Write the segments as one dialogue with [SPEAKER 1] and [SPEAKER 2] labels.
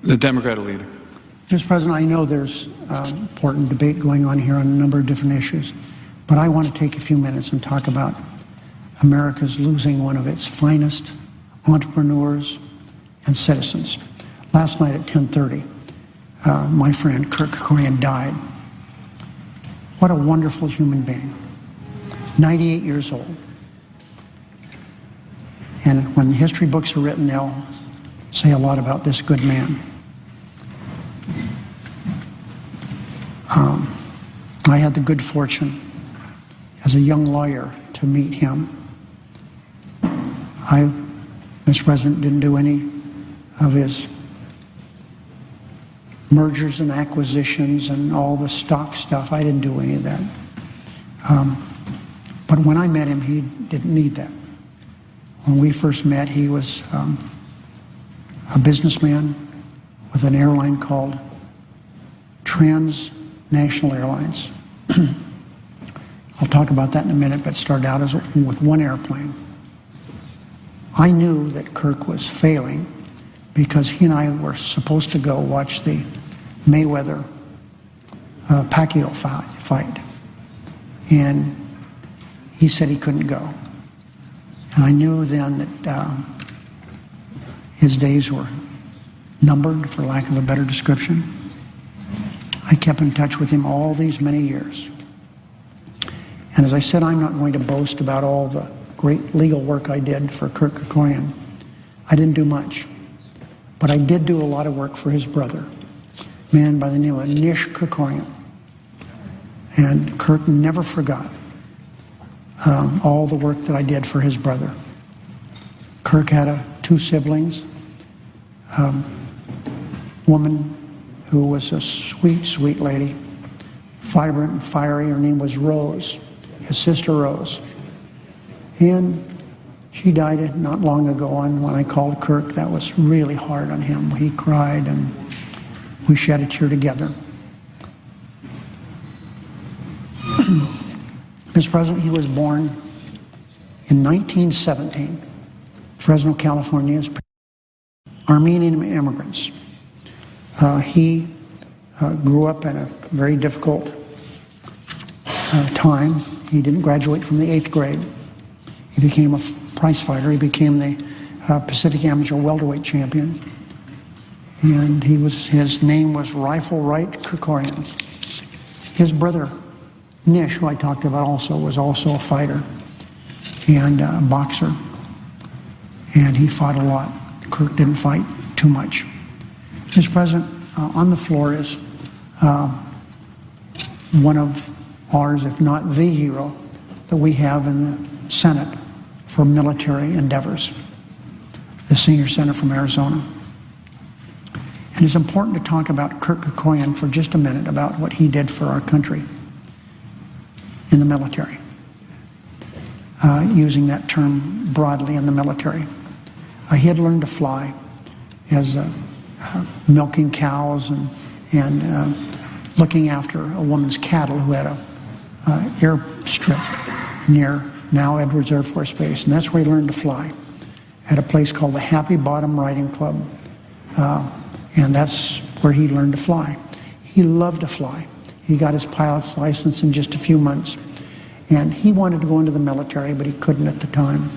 [SPEAKER 1] The Democratic leader.
[SPEAKER 2] Mr. President, I know there's important debate going on here on a number of different issues, but I want to take a few minutes and talk about America's losing one of its finest entrepreneurs and citizens. Last night at 10:30, my friend Kirk Kerkorian died. What a wonderful human being. 98 years old. And when the history books are written, they'll say a lot about this good man. I had the good fortune as a young lawyer to meet him. I, Mr. President, didn't do any of his mergers and acquisitions and all the stock stuff. I didn't do any of that. But when I met him, he didn't need that. When we first met, he was a businessman with an airline called Transnational Airlines. I'll talk about that in a minute, but started out with one airplane. I knew that Kirk was failing because he and I were supposed to go watch the Mayweather-Pacquiao fight. And he said he couldn't go. And I knew then that his days were numbered, for lack of a better description. I kept in touch with him all these many years. And as I said, I'm not going to boast about all the great legal work I did for Kirk Kerkorian. I didn't do much. But I did do a lot of work for his brother, a man by the name of Nish Kerkorian. And Kirk never forgot all the work that I did for his brother. Kirk had two siblings, a woman who was a sweet, sweet lady, vibrant and fiery. Her name was Rose, his sister Rose. And she died not long ago, and when I called Kirk, that was really hard on him. He cried, and we shed a tear together. Mr. President, he was born in 1917, Fresno, California, as Armenian immigrants. He grew up in a very difficult time. He didn't graduate from the 8th grade. He became a prize fighter. He became the Pacific Amateur welterweight champion. And his name was Rifle Right Kerkorian. His brother, Nish, who I talked about also, was also a fighter and a boxer. And he fought a lot. Kirk didn't fight too much. Mr. President, on the floor is one of ours, if not the hero, that we have in the Senate for military endeavors, the senior senator from Arizona. And it's important to talk about Kirk Kerkorian for just a minute, about what he did for our country in the military, using that term broadly in the military. He had learned to fly as milking cows and looking after a woman's cattle who had a airstrip near now Edwards Air Force Base, and that's where he learned to fly, at a place called the Happy Bottom Riding Club, and that's where he learned to fly. He loved to fly. He got his pilot's license in just a few months, and he wanted to go into the military, but he couldn't at the time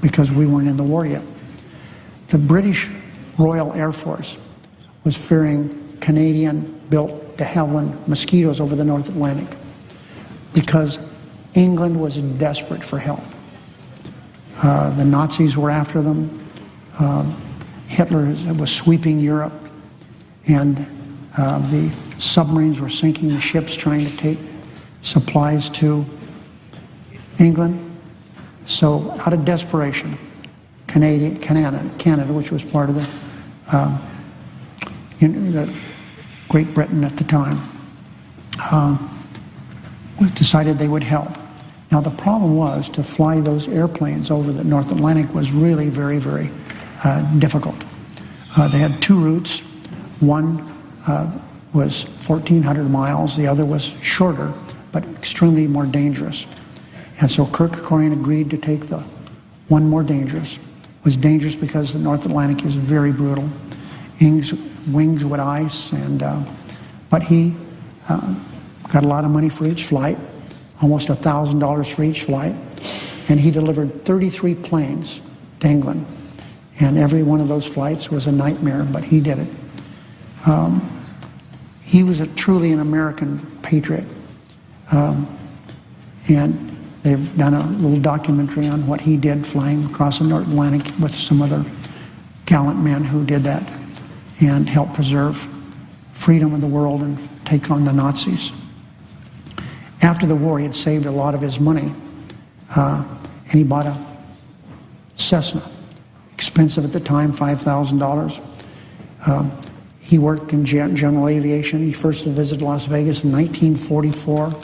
[SPEAKER 2] because we weren't in the war yet. The British Royal Air Force was fearing Canadian-built de Havilland mosquitoes over the North Atlantic because England was desperate for help. The Nazis were after them. Hitler was sweeping Europe, and the submarines were sinking the ships trying to take supplies to England. So out of desperation, Canada, which was part of the Great Britain at the time, decided they would help. Now the problem was to fly those airplanes over the North Atlantic was really very, very difficult. They had two routes. One was 1,400 miles. The other was shorter, but extremely more dangerous. And so Kirk Kerkorian agreed to take the one more dangerous. It was dangerous because the North Atlantic is very brutal. wings with ice, but he got a lot of money for each flight, almost $1,000 for each flight, and he delivered 33 planes to England, and every one of those flights was a nightmare, but he did it. He was truly an American patriot, and they've done a little documentary on what he did flying across the North Atlantic with some other gallant men who did that and helped preserve freedom of the world and take on the Nazis. After the war, he had saved a lot of his money, and he bought a Cessna, expensive at the time, $5,000. He worked in general aviation. He first visited Las Vegas in 1944,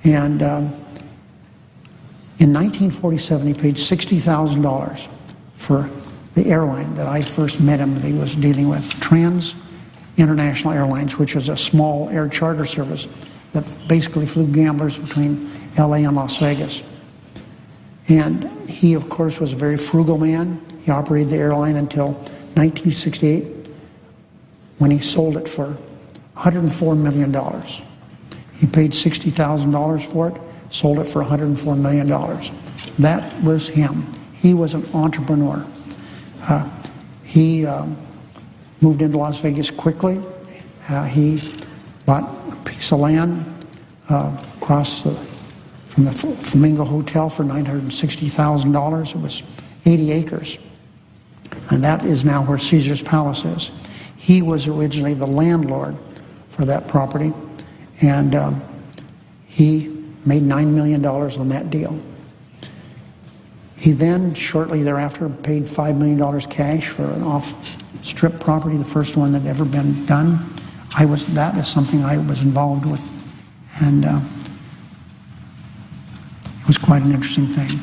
[SPEAKER 2] and in 1947, he paid $60,000 for the airline that I first met him that he was dealing with, Trans International Airlines, which is a small air charter service that basically flew gamblers between LA and Las Vegas. And he, of course, was a very frugal man. He operated the airline until 1968, when he sold it for $104 million. He paid $60,000 for it, sold it for $104 million. That was him. He was an entrepreneur. He moved into Las Vegas quickly. He bought a piece of land across from the Flamingo Hotel for $960,000. It was 80 acres. And that is now where Caesar's Palace is. He was originally the landlord for that property, and he made $9 million on that deal. He then, shortly thereafter, paid $5 million cash for an off-strip property, the first one that had ever been done. That is something I was involved with, and it was quite an interesting thing.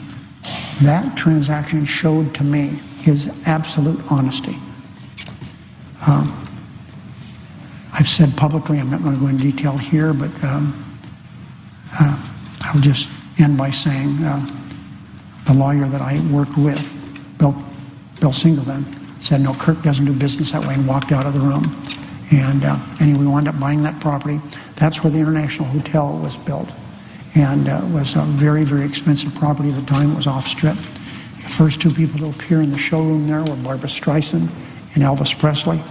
[SPEAKER 2] That transaction showed to me his absolute honesty. I've said publicly, I'm not going to go into detail here, but I'll just end by saying the lawyer that I worked with, Bill Singleton, said, no, Kirk doesn't do business that way, and walked out of the room. And anyway, we wound up buying that property. That's where the International Hotel was built. And it was a very, very expensive property at the time. It was off-strip. The first two people to appear in the showroom there were Barbra Streisand and Elvis Presley.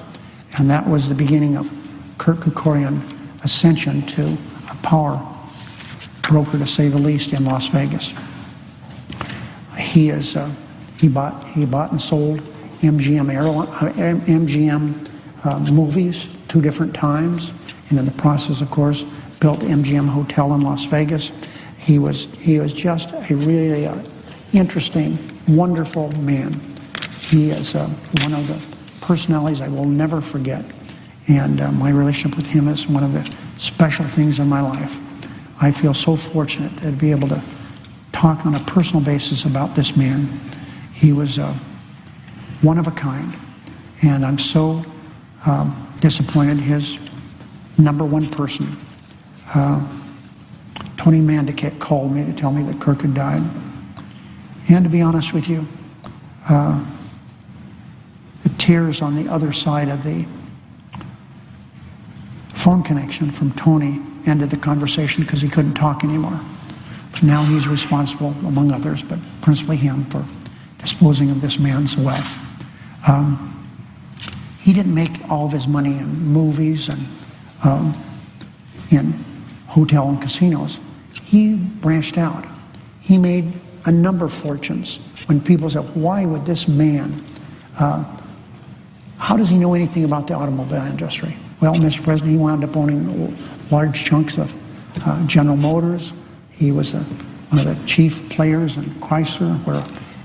[SPEAKER 2] And that was the beginning of Kirk Kerkorian ascension to a power broker, to say the least, in Las Vegas. He bought and sold MGM movies 2 different times, and in the process, of course, built MGM Hotel in Las Vegas. He was just a really interesting, wonderful man. He is one of the personalities I will never forget, and my relationship with him is one of the special things in my life. I feel so fortunate to be able to talk on a personal basis about this man. He was one of a kind, and I'm so disappointed. His number one person, Tony Mandikit, called me to tell me that Kirk had died. And to be honest with you, the tears on the other side of the phone connection from Tony ended the conversation because he couldn't talk anymore. But now he's responsible, among others, but principally him, for disposing of this man's wealth. He didn't make all of his money in movies and in hotel and casinos. He branched out. He made a number of fortunes. When people said, why would this man, how does he know anything about the automobile industry? Well, Mr. President, he wound up owning large chunks of General Motors. He was one of the chief players in Chrysler, where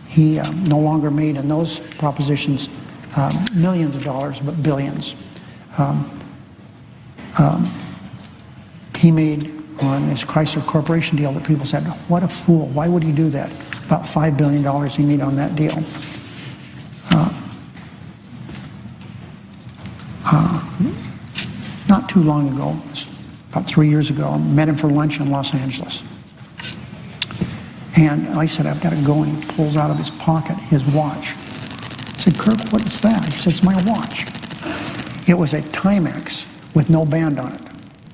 [SPEAKER 2] he no longer made in those propositions millions of dollars, but billions. He made on this Chrysler Corporation deal that people said, what a fool, why would he do that? About $5 billion he made on that deal. Not too long ago, about 3 years ago, I met him for lunch in Los Angeles. And I said, I've got to go, and he pulls out of his pocket his watch. I said, Kirk, what is that? He said, it's my watch. It was a Timex with no band on it.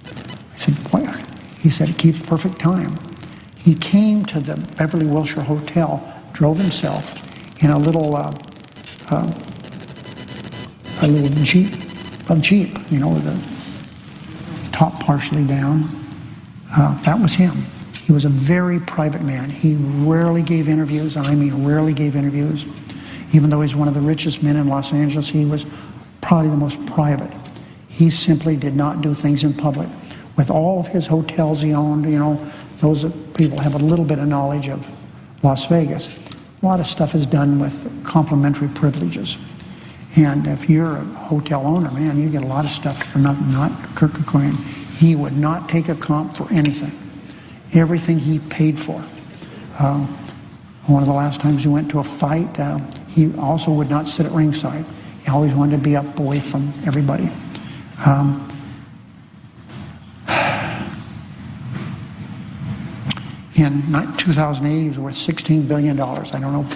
[SPEAKER 2] I said, what? He said, it keeps perfect time. He came to the Beverly Wilshire Hotel, drove himself in a little Jeep, you know, with the top partially down. That was him. He was a very private man. He rarely gave interviews, and I mean rarely gave interviews. Even though he's one of the richest men in Los Angeles, he was probably the most private. He simply did not do things in public. With all of his hotels he owned, you know, those people have a little bit of knowledge of Las Vegas. A lot of stuff is done with complimentary privileges. And if you're a hotel owner, man, you get a lot of stuff for nothing. Not Kirk Kerkorian. He would not take a comp for anything. Everything he paid for. One of the last times we went to a fight, he also would not sit at ringside. He always wanted to be up away from everybody. In 2008, he was worth $16 billion. I don't know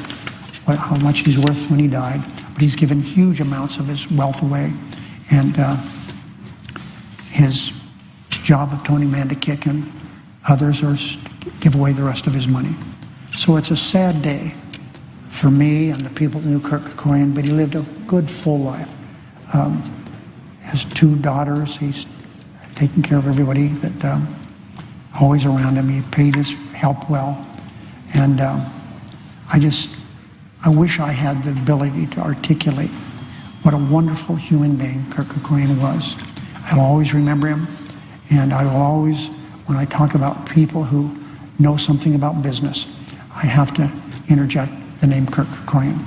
[SPEAKER 2] how much he's worth when he died, but he's given huge amounts of his wealth away. And his job of Tony Mann to kick him, others are to give away the rest of his money. So it's a sad day for me and the people who knew Kirk Kerkorian, but he lived a good, full life. Has 2 daughters. He's taking care of everybody that always around him. He paid his help well. And I wish I had the ability to articulate what a wonderful human being Kirk Kerkorian was. I'll always remember him, and I will always, when I talk about people who know something about business, I have to interject the name Kirk Kerkorian.